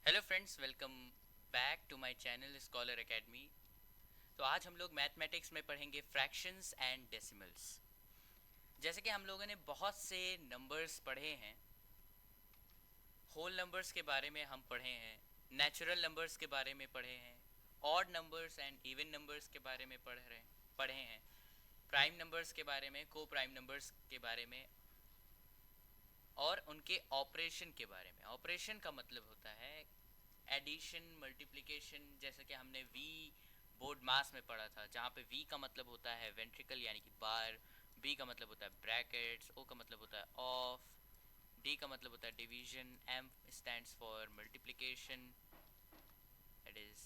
Hello friends, welcome back to my channel scholar academy. तो आज हम लोग मैथमेटिक्स में पढ़ेंगे फ्रैक्शंस एंड डेसिमल्स। जैसे कि हम लोगों ने बहुत से नंबर्स पढ़े हैं, होल नंबर्स के बारे में हम पढ़े हैं, नेचुरल नंबर्स के बारे में पढ़े हैं, odd numbers and even numbers के बारे में पढ़े हैं, प्राइम नंबर्स के बारे में, को प्राइम नंबर्स के बारे में और उनके ऑपरेशन के बारे में। ऑपरेशन का मतलब होता है एडिशन, मल्टीप्लिकेशन। जैसे कि हमने वी बोर्ड मास में पढ़ा था, जहाँ पे वी का मतलब होता है वेंट्रिकल यानी कि बार, बी का मतलब होता है ब्रैकेट्स, ओ का मतलब होता है ऑफ, डी का मतलब होता है division, M stands for multiplication, that is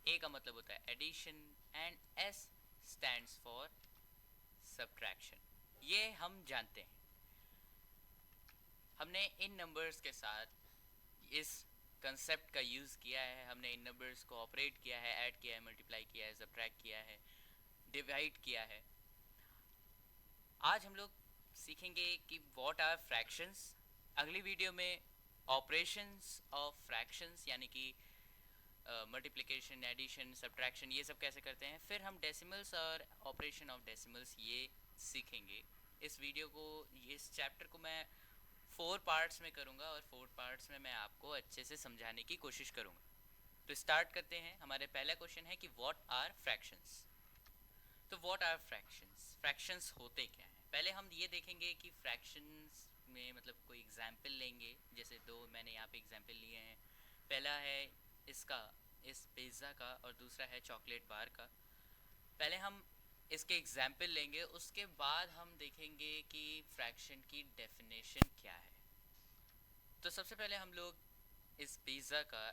A का मतलब होता है addition, and S stands for subtraction. ये हम जानते हैं। हमने इन नंबर्स के साथ इस कंसेप्ट का यूज़ किया है। हमने इन नंबर्स को ऑपरेट किया है, ऐड किया है, मल्टीप्लाई किया है, सब्ट्रैक्ट किया है, डिवाइड किया है। आज हम लोग सीखेंगे कि व्हाट आर फ्रैक्शंस। अगली वीडियो में ऑपरेशंस ऑफ फ्रैक्शंस यानी कि मल्टीप्लिकेशन, एडिशन, सब्ट्रैक्शन, ये सब कैसे करते हैं। फिर हम डेसिमल्स और ऑपरेशन ऑफ डेसिमल्स ये सीखेंगे। इस वीडियो को, इस चैप्टर को मैं 4 पार्ट्स में करूँगा और 4 पार्ट्स में मैं आपको अच्छे से समझाने की कोशिश करूँगा। तो स्टार्ट करते हैं। हमारे पहला क्वेश्चन है कि व्हाट आर फ्रैक्शंस। तो व्हाट आर फ्रैक्शंस, फ्रैक्शंस होते क्या हैं। पहले हम ये देखेंगे कि फ्रैक्शंस में मतलब कोई एग्जाम्पल लेंगे। जैसे दो मैंने यहाँ पे एग्जाम्पल लिए हैं। पहला है इसका, इस पिज़्ज़ा का, और दूसरा है चॉकलेट बार का। पहले हम इसके एग्जाम्पल लेंगे, उसके बाद हम देखेंगे कि फ्रैक्शन की डेफिनेशन क्या है। तो सबसे पहले हम लोग इस पिज़्ज़ा का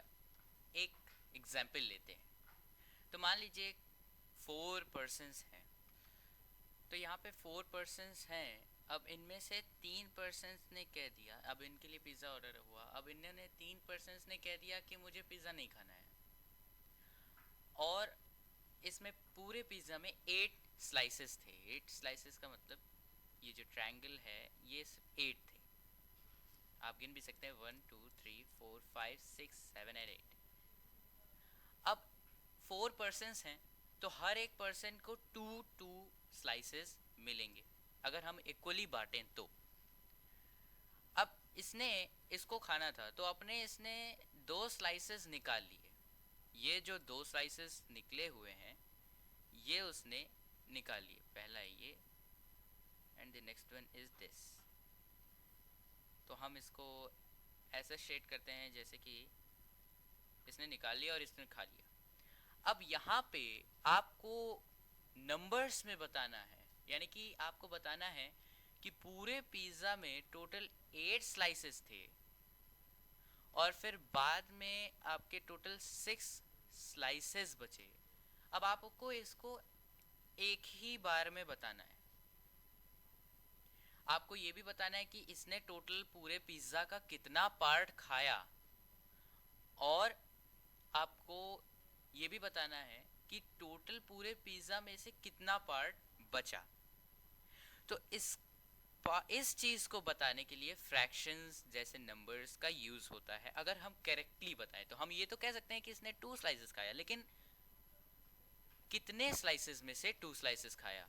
एक एग्जाम्पल लेते हैं। तो मान लीजिए 4 पर्सन्स हैं। तो यहाँ पे 4 पर्सन्स हैं। अब इनमें से 3 पर्सन्स ने कह दिया, अब इनके लिए पिज़्ज़ा ऑर्डर हुआ, अब इन्होंने 3 पर्सन्स ने कह दिया कि मुझे पिज़्ज़ा नहीं खाना है। और इसमें पूरे पिज़्ज़ा में 8 स्लाइसेस थे। 8 स्लाइसेस का मतलब ये जो ट्रायंगल है ये 8 थे। आप गिन भी सकते हैं, 1 2 3 4 5 6 7 एंड 8। अब 4 पर्सन्स हैं तो हर एक पर्सन को 2 2 स्लाइसेस मिलेंगे अगर हम इक्वली बांटें तो। अब इसने इसको खाना था तो अपने इसने 2 स्लाइसेस निकाल लिए। ये जो 2 स्लाइसेस निकले हुए हैं ये उसने निकाल लिए। पहला ये and the next one is this. तो हम इसको ऐसा शेड करते हैं जैसे कि इसने निकाल लिया और इसने खा लिया। अब यहाँ पे आपको नंबर्स में बताना है, यानी कि आपको बताना है कि पूरे पिज़्ज़ा में टोटल 8 स्लाइसेस थे और फिर बाद में आपके टोटल 6 स्लाइसेस बचे। अब आपको इसको एक ही बार में बताना है। आपको ये भी बताना है कि इसने टोटल पूरे पिज़्ज़ा का कितना पार्ट खाया, और आपको ये भी बताना है कि टोटल पूरे पिज़्ज़ा में से कितना पार्ट बचा। तो इस चीज़ को बताने के लिए फ्रैक्शंस जैसे नंबर्स का यूज़ होता है। अगर हम करेक्टली बताएं तो हम ये तो कह सकते हैं कि इसने 2 स्लाइसेस खाया, लेकिन कितने स्लाइसेस में से 2 स्लाइसेस खाया।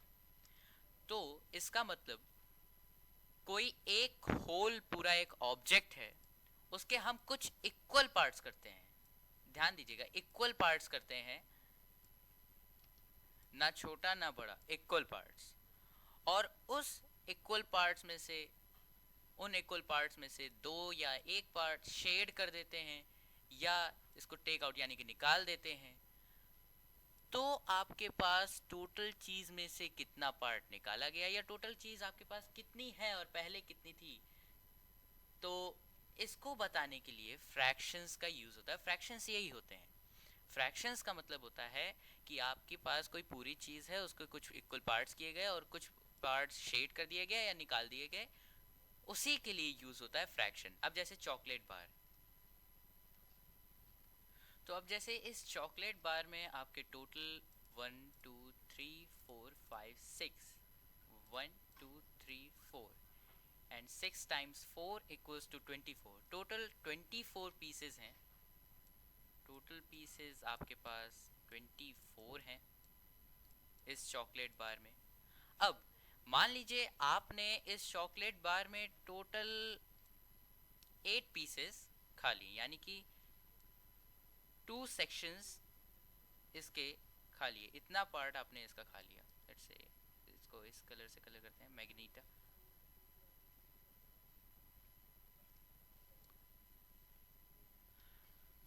तो इसका मतलब कोई एक होल पूरा एक ऑब्जेक्ट है, उसके हम कुछ इक्वल पार्ट्स करते हैं। ध्यान दीजिएगा, इक्वल पार्ट्स करते हैं, ना छोटा ना बड़ा, इक्वल पार्ट्स। और उस इक्वल पार्ट्स में से, उन इक्वल पार्ट्स में से दो या एक पार्ट शेड कर देते हैं या इसको टेक आउट यानी कि निकाल देते हैं। तो आपके पास टोटल चीज में से कितना पार्ट निकाला गया या टोटल चीज आपके पास कितनी है और पहले कितनी थी। तो इसको बताने के लिए फ्रैक्शंस का यूज होता है। फ्रैक्शंस यही होते हैं। फ्रैक्शंस का मतलब होता है कि आपके पास कोई पूरी चीज है, उसको कुछ इक्वल पार्ट्स किए गए और कुछ पार्ट्स शेड कर दिए गए या निकाल दिए गए, उसी के लिए यूज होता है फ्रैक्शन। अब जैसे चॉकलेट बार, तो अब जैसे इस चॉकलेट बार में आपके total 1 2 3 4 5 6, 1 2 3 4 and 6 times 4 equals to 24। Total 24 pieces हैं। टोटल पीसेस आपके पास 24 हैं इस चॉकलेट बार में। अब मान लीजिए आपने इस चॉकलेट बार में टोटल 8 पीसेस खा लिए, यानी कि 2 सेक्शंस इसके खा लिए, इतना पार्ट आपने इसका खा लिया। लेट्स से इसको इस कलर से कलर करते हैं, मैग्नीटा।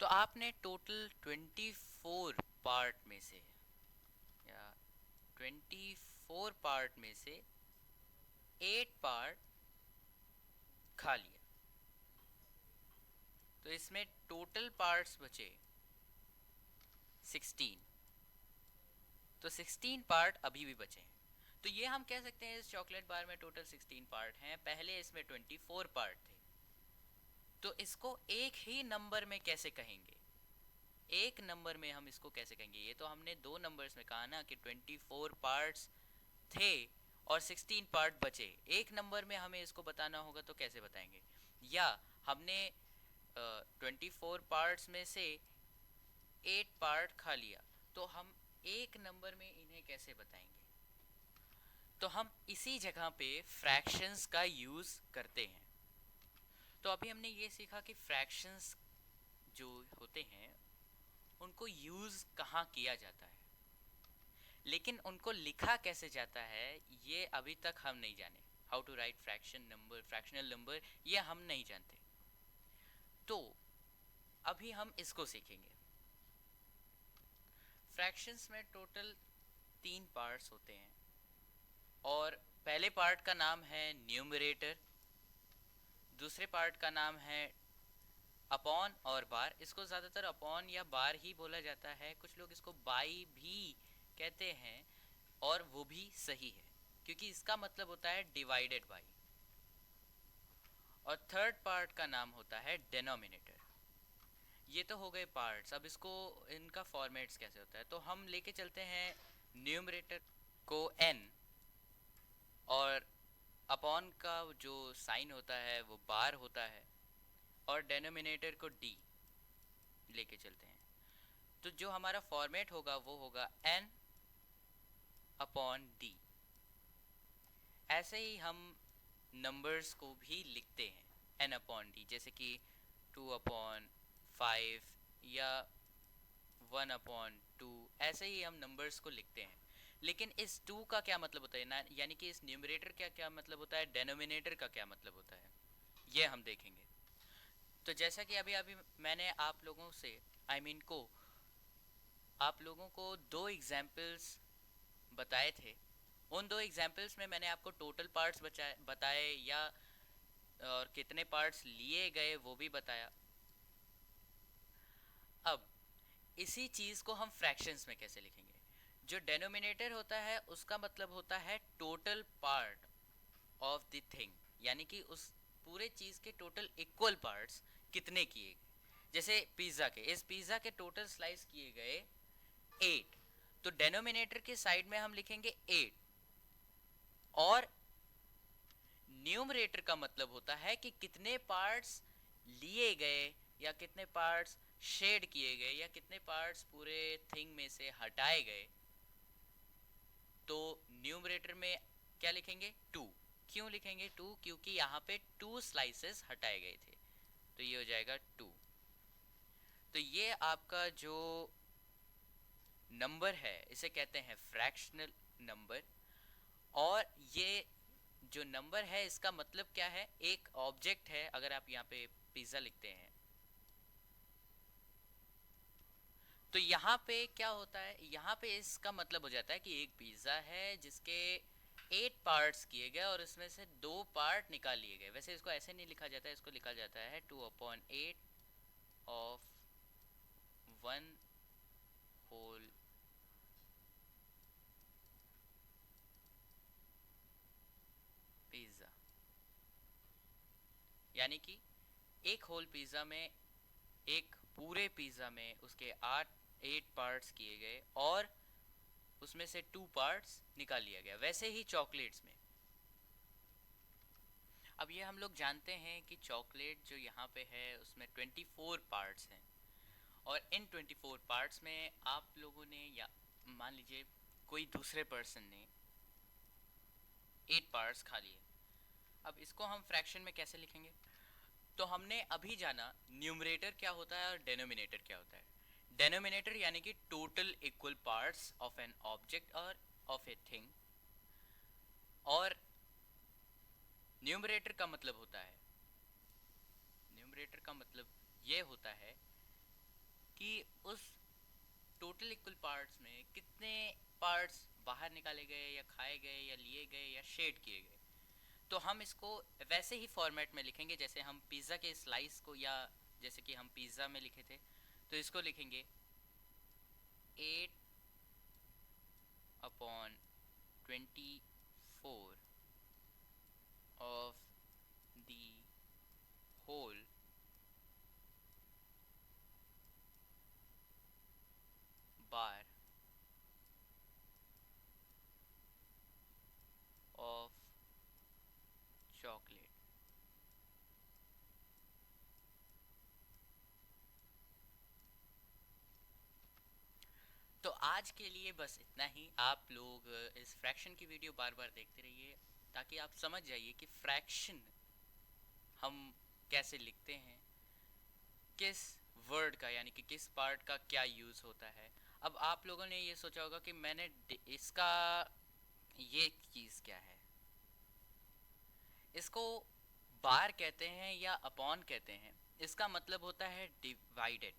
तो आपने टोटल 24 पार्ट में से, या 24 पार्ट में से 8 पार्ट खा लिया। तो इसमें टोटल पार्ट्स बचे 16। तो 16 पार्ट अभी भी बचे हैं। तो ये हम कह सकते हैं इस चॉकलेट बार में टोटल 16 पार्ट हैं, पहले इसमें 24 पार्ट थे। तो इसको एक ही नंबर में कैसे कहेंगे? एक नंबर में हम इसको कैसे कहेंगे? ये तो हमने दो नंबर्स में कहा ना कि 24 पार्ट्स थे और 16 पार्ट बचे। एक नंबर में हमें इसको बताना होगा तो कैसे बताएंगे? या हमने 24 पार्ट्स में से 8 पार्ट खा लिया, तो हम एक नंबर में इन्हें कैसे बताएंगे? तो हम इसी जगह पे फ्रैक्शंस का यूज करते हैं। तो अभी हमने ये सीखा कि फ्रैक्शंस जो होते हैं उनको यूज कहाँ किया जाता है, लेकिन उनको लिखा कैसे जाता है ये अभी तक हम नहीं जाने। How to write fraction number, fractional number, ये हम नहीं जानते। तो अभी हम इसको सीखेंगे। फ्रैक्शंस में टोटल 3 पार्ट्स होते हैं और पहले पार्ट का नाम है न्यूमरेटर, दूसरे पार्ट का नाम है अपॉन और बार। इसको ज़्यादातर अपॉन या बार ही बोला जाता है, कुछ लोग इसको बाई भी कहते हैं और वो भी सही है क्योंकि इसका मतलब होता है डिवाइडेड बाई। और थर्ड पार्ट का नाम होता है डिनोमिनेटर। ये तो हो गए पार्ट्स। अब इसको इनका फॉर्मेट्स कैसे होता है, तो हम लेके चलते हैं न्यूमरेटर को n और अपॉन का जो साइन होता है वो बार होता है और डेनोमिनेटर को d लेके चलते हैं। तो जो हमारा फॉर्मेट होगा वो होगा n अपॉन d। ऐसे ही हम नंबर्स को भी लिखते हैं n अपॉन d, जैसे कि 2 अपॉन 5 या 1 अपॉन 2, ऐसे ही हम नंबर्स को लिखते हैं। लेकिन इस 2 का क्या मतलब होता है ना, यानी कि इस न्यूमरेटर का क्या मतलब होता है, डेनोमिनेटर का क्या मतलब होता है, ये हम देखेंगे। तो जैसा कि अभी अभी मैंने आप लोगों से आप लोगों को 2 एग्जाम्पल्स बताए थे। उन 2 एग्जाम्पल्स में मैंने आपको टोटल पार्ट्स बताए या और कितने पार्ट्स लिए गए वो भी बताया। अब इसी चीज़ को हम फ्रैक्शंस में कैसे लिखेंगे? जो डेनोमिनेटर होता है उसका मतलब होता है total part of the thing, यानी कि उस पूरे चीज़ के टोटल इक्वल पार्ट्स कितने किए गए। जैसे पिज़्ज़ा के, इस पिज़्ज़ा के टोटल स्लाइस किए गए 8, तो डेनोमिनेटर के साइड में हम लिखेंगे 8। और न्यूमरेटर का मतलब होता है कि कितने पार्ट्स लिए गए या कितने पार्ट्स शेड किए गए या कितने पार्ट्स पूरे थिंग में से हटाए गए। तो न्यूमरेटर में क्या लिखेंगे? 2। क्यों लिखेंगे 2? क्योंकि यहाँ पे 2 स्लाइसेस हटाए गए थे, तो ये हो जाएगा 2। तो ये आपका जो नंबर है इसे कहते हैं फ्रैक्शनल नंबर। और ये जो नंबर है इसका मतलब क्या है? एक ऑब्जेक्ट है। अगर आप यहाँ पे पिज्जा लिखते हैं तो यहाँ पे क्या होता है, यहाँ पे इसका मतलब हो जाता है कि एक पिज्जा है जिसके 8 पार्ट्स किए गए और इसमें से 2 पार्ट निकाल लिए गए। वैसे इसको ऐसे नहीं लिखा जाता है, इसको लिखा जाता है 2 अपॉन 8 ऑफ 1 होल पिज्जा। यानी कि एक होल पिज्जा में, एक पूरे पिज्जा में उसके 8 पार्ट्स किए गए और उसमें से 2 पार्ट्स निकाल लिया गया। वैसे ही चॉकलेट्स में अब ये हम लोग जानते हैं कि चॉकलेट जो यहाँ पे है उसमें 24 पार्ट्स हैं, और इन 24 पार्ट्स में आप लोगों ने, या मान लीजिए कोई दूसरे पर्सन ने 8 पार्ट्स खा लिए। अब इसको हम फ्रैक्शन में कैसे लिखेंगे? तो हमने अभी जाना न्यूमरेटर क्या होता है और डेनोमिनेटर क्या होता है। डेनोमिनेटर यानी कि total equal parts of an object और ऑफ ए थिंग, और न्यूमरेटर का मतलब होता है, न्यूमरेटर का मतलब ये होता है कि उस टोटल इक्वल पार्ट्स में कितने पार्ट्स बाहर निकाले गए या खाए गए या लिए गए या शेड किए गए। तो हम इसको वैसे ही फॉर्मेट में लिखेंगे जैसे हम पिज़्ज़ा के स्लाइस को, या जैसे कि हम पिज़्ज़ा में लिखे थे, तो इसको लिखेंगे 8/24 of the whole bar of chocolate। तो आज के लिए बस इतना ही। आप लोग इस फ्रैक्शन की वीडियो बार बार देखते रहिए ताकि आप समझ जाइए कि फ्रैक्शन हम कैसे लिखते हैं, किस वर्ड का यानी कि किस पार्ट का क्या यूज़ होता है। अब आप लोगों ने ये सोचा होगा कि मैंने इसका ये चीज़ क्या है, इसको बार कहते हैं या अपॉन कहते हैं। इसका मतलब होता है डिवाइडेड।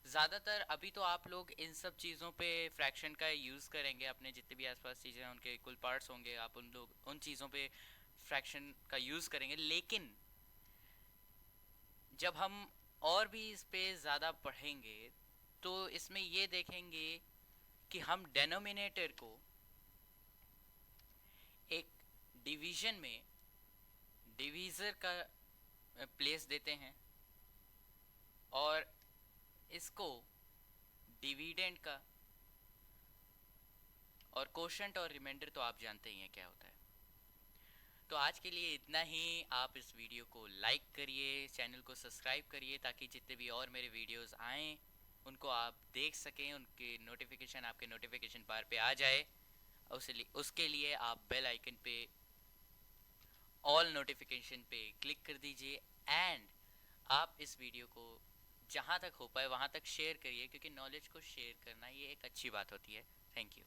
ज़्यादातर अभी तो आप लोग इन सब चीज़ों पे फ्रैक्शन का यूज़ करेंगे, अपने जितने भी आसपास चीज़ें हैं उनके इक्वल पार्ट्स होंगे, आप उन लोग उन चीज़ों पे फ्रैक्शन का यूज़ करेंगे। लेकिन जब हम और भी इस पे ज़्यादा पढ़ेंगे तो इसमें ये देखेंगे कि हम डेनोमिनेटर को एक डिवीज़न में डिवीज़र का प्लेस देते हैं, और इसको डिविडेंड का, और कोशेंट और रिमाइंडर तो आप जानते ही हैं क्या होता है। तो आज के लिए इतना ही। आप इस वीडियो को लाइक करिए, चैनल को सब्सक्राइब करिए ताकि जितने भी और मेरे वीडियोस आएँ उनको आप देख सकें, उनके नोटिफिकेशन आपके नोटिफिकेशन बार पे आ जाए। उसके लिए आप बेल आइकन पे ऑल नोटिफिकेशन पे क्लिक कर दीजिए, एंड आप इस वीडियो को जहाँ तक हो पाए वहाँ तक शेयर करिए, क्योंकि नॉलेज को शेयर करना ये एक अच्छी बात होती है। Thank you.